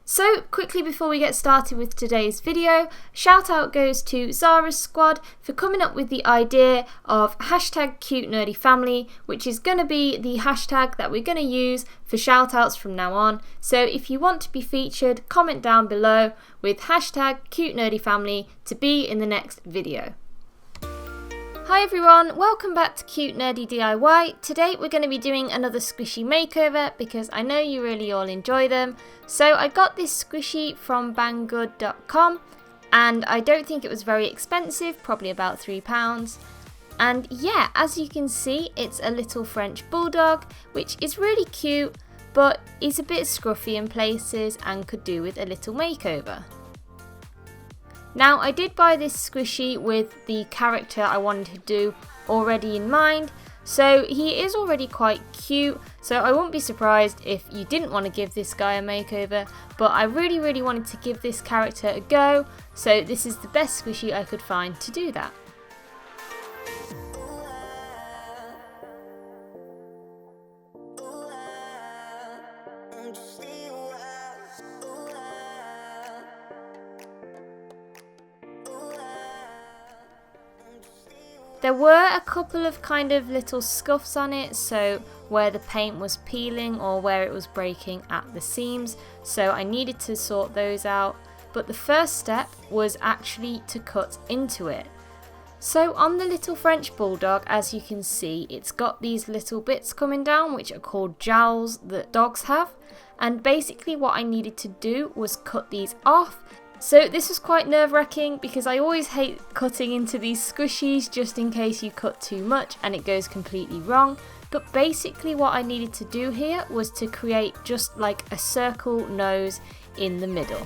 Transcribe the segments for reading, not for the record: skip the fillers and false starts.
So quickly before we get started with today's video, shout out goes to Zara's squad for coming up with the idea of hashtag cute nerdy family, which is going to be the hashtag that we're going to use for shout outs from now on. So if you want to be featured, comment down below with hashtag cute nerdy family to be in the next video. Hi everyone, welcome back to Cute Nerdy DIY. Today we're going to be doing another squishy makeover because I know you really all enjoy them. So I got this squishy from banggood.com and I don't think it was very expensive, probably about £3. And yeah, as you can see, it's a little French bulldog, which is really cute, but is a bit scruffy in places and could do with a little makeover. Now, I did buy this squishy with the character I wanted to do already in mind, so he is already quite cute, so I won't be surprised if you didn't want to give this guy a makeover, but I really wanted to give this character a go, so this is the best squishy I could find to do that. There were a couple of kind of little scuffs on it, so where the paint was peeling or where it was breaking at the seams, so I needed to sort those out, but the first step was actually to cut into it. So on the little French bulldog, as you can see, it's got these little bits coming down which are called jowls that dogs have, and basically what I needed to do was cut these off. So this was quite nerve-wracking because I always hate cutting into these squishies just in case you cut too much and it goes completely wrong. But basically what I needed to do here was to create just like a circle nose in the middle.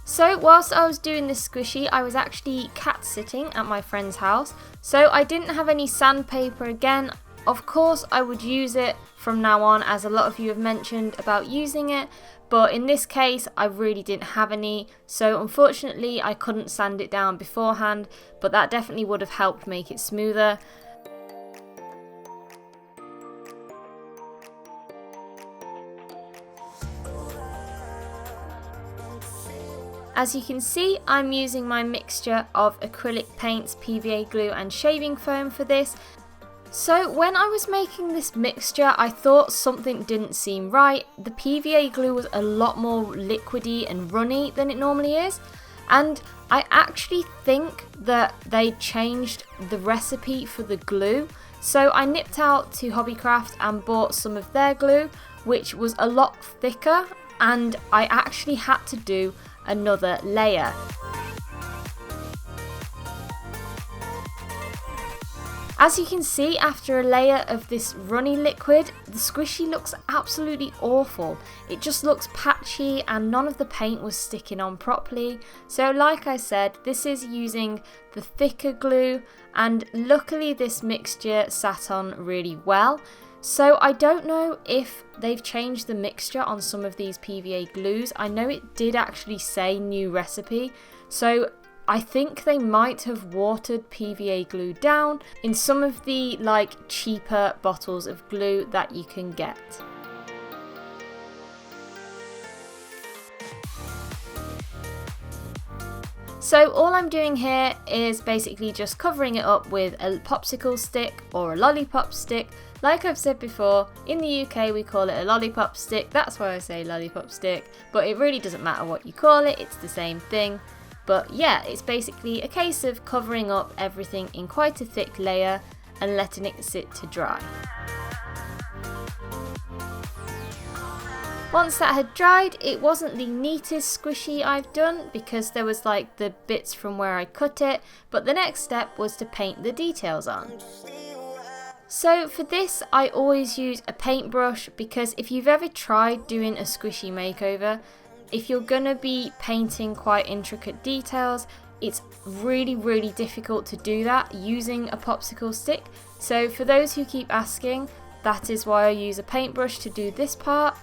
So whilst I was doing this squishy, I was actually cat sitting at my friend's house, so I didn't have any sandpaper again. Of course I would use it from now on, as a lot of you have mentioned about using it, but in this case I really didn't have any, so unfortunately I couldn't sand it down beforehand, but that definitely would have helped make it smoother. As you can see, I'm using my mixture of acrylic paints, PVA glue and shaving foam for this. So when I was making this mixture, I thought something didn't seem right. The PVA glue was a lot more liquidy and runny than it normally is. And I actually think that they changed the recipe for the glue. So I nipped out to Hobbycraft and bought some of their glue, which was a lot thicker, and I actually had to do another layer. As you can see, after a layer of this runny liquid, the squishy looks absolutely awful. It just looks patchy and none of the paint was sticking on properly. So like I said, this is using the thicker glue, and luckily this mixture sat on really well. So I don't know if they've changed the mixture on some of these PVA glues. I know it did actually say new recipe, so I think they might have watered PVA glue down in some of the like cheaper bottles of glue that you can get. So all I'm doing here is basically just covering it up with a popsicle stick or a lollipop stick. Like I've said before, in the UK we call it a lollipop stick, that's why I say lollipop stick, but it really doesn't matter what you call it, it's the same thing. But yeah, it's basically a case of covering up everything in quite a thick layer and letting it sit to dry. Once that had dried, it wasn't the neatest squishy I've done because there was like the bits from where I cut it, but the next step was to paint the details on. So for this I always use a paintbrush because if you've ever tried doing a squishy makeover, if you're gonna be painting quite intricate details, it's really difficult to do that using a popsicle stick. So for those who keep asking, that is why I use a paintbrush to do this part.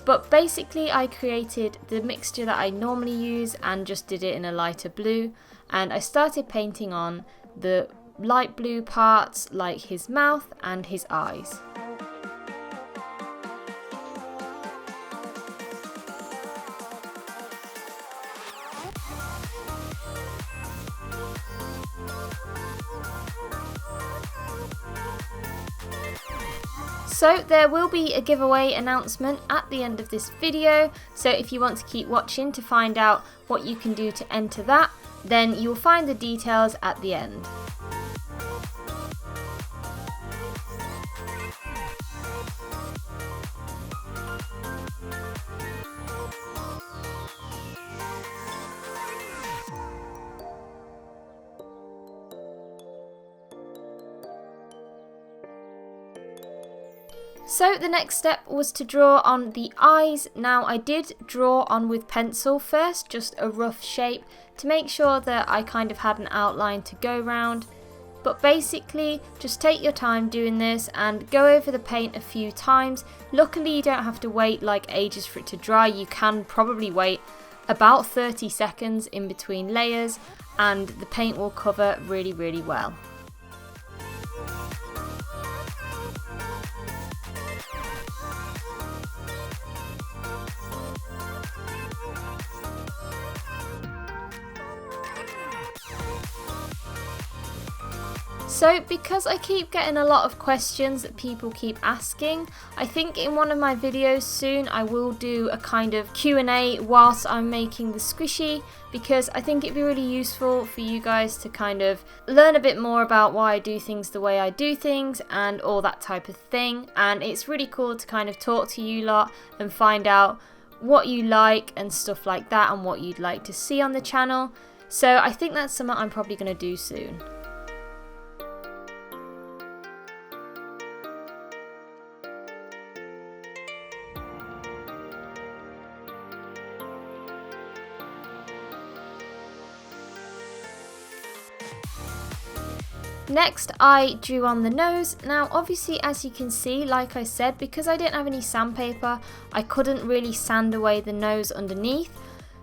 But basically I created the mixture that I normally use and just did it in a lighter blue, and I started painting on the light blue parts like his mouth and his eyes. So there will be a giveaway announcement at the end of this video, so if you want to keep watching to find out what you can do to enter that, then you'll find the details at the end. So the next step was to draw on the eyes. Now I did draw on with pencil first, just a rough shape to make sure that I kind of had an outline to go round. But basically just take your time doing this and go over the paint a few times. Luckily you don't have to wait like ages for it to dry. You can probably wait about 30 seconds in between layers and the paint will cover really well. So because I keep getting a lot of questions that people keep asking, I think in one of my videos soon I will do a kind of Q&A whilst I'm making the squishy, because I think it'd be really useful for you guys to kind of learn a bit more about why I do things the way I do things and all that type of thing. And it's really cool to kind of talk to you lot and find out what you like and stuff like that and what you'd like to see on the channel. So I think that's something I'm probably going to do soon. Next I drew on the nose. Now obviously as you can see, like I said, because I didn't have any sandpaper I couldn't really sand away the nose underneath,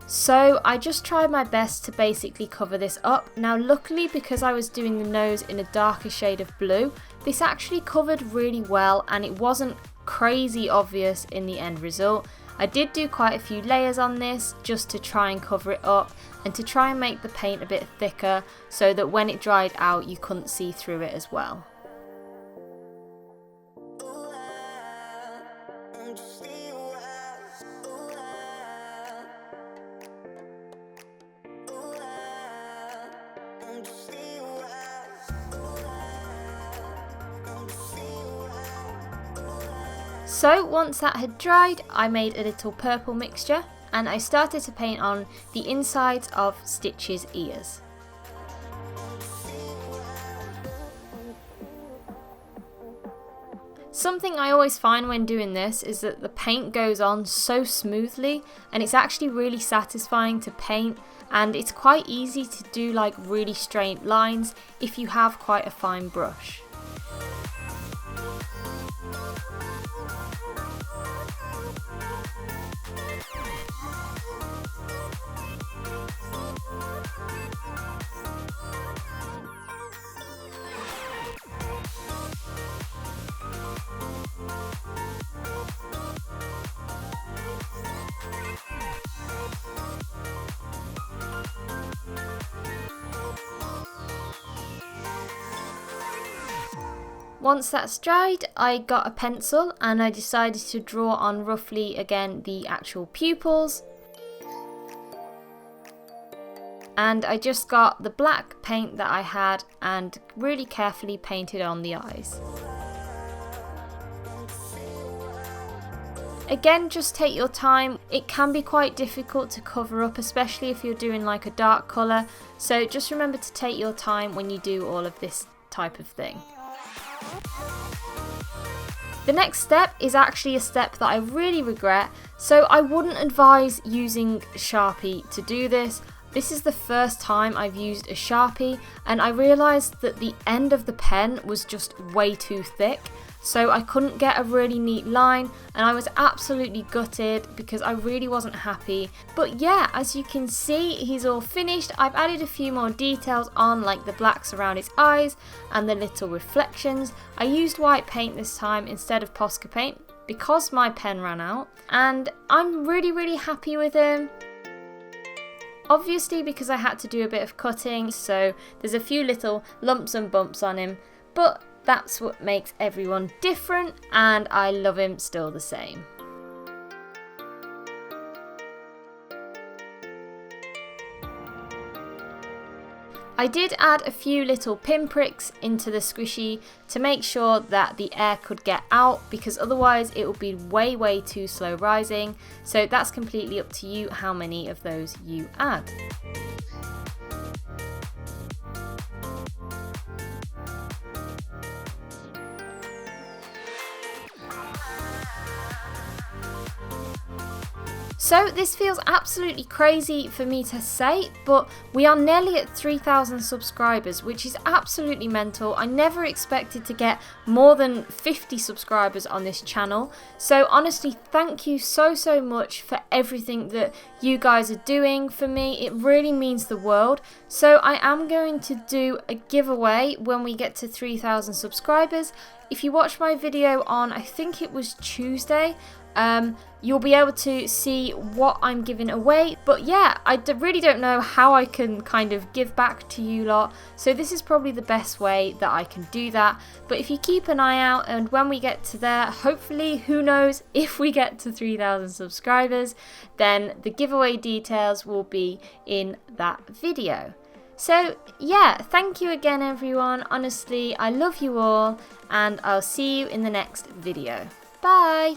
so I just tried my best to basically cover this up. Now luckily, because I was doing the nose in a darker shade of blue, this actually covered really well and it wasn't crazy obvious in the end result. I did do quite a few layers on this just to try and cover it up and to try and make the paint a bit thicker so that when it dried out you couldn't see through it as well. So once that had dried, I made a little purple mixture and I started to paint on the insides of Stitch's ears. Something I always find when doing this is that the paint goes on so smoothly and it's actually really satisfying to paint, and it's quite easy to do like really straight lines if you have quite a fine brush. Once that's dried, I got a pencil and I decided to draw on roughly again the actual pupils. And I just got the black paint that I had and really carefully painted on the eyes. Again, just take your time. It can be quite difficult to cover up, especially if you're doing like a dark colour. So just remember to take your time when you do all of this type of thing. The next step is actually a step that I really regret, so I wouldn't advise using Sharpie to do this. This is the first time I've used a Sharpie and I realised that the end of the pen was just way too thick. so I couldn't get a really neat line, and I was absolutely gutted because I really wasn't happy. But yeah, as you can see, he's all finished. I've added a few more details on, like the blacks around his eyes and the little reflections. I used white paint this time instead of Posca paint because my pen ran out, and I'm really happy with him. Obviously, because I had to do a bit of cutting, so there's a few little lumps and bumps on him, but that's what makes everyone different, and I love him still the same. I did add a few little pinpricks into the squishy to make sure that the air could get out, because otherwise it would be way too slow rising. So that's completely up to you how many of those you add. So this feels absolutely crazy for me to say, but we are nearly at 3,000 subscribers, which is absolutely mental. I never expected to get more than 50 subscribers on this channel. So honestly, thank you so much for everything that you guys are doing for me. It really means the world. So I am going to do a giveaway when we get to 3,000 subscribers. If you watch my video on, I think it was Tuesday, you'll be able to see what I'm giving away. But yeah, I really don't know how I can kind of give back to you lot, so this is probably the best way that I can do that. But if you keep an eye out, and when we get to there, hopefully, who knows, if we get to 3,000 subscribers, then the giveaway details will be in that video. So yeah, thank you again everyone. Honestly, I love you all, and I'll see you in the next video. Bye!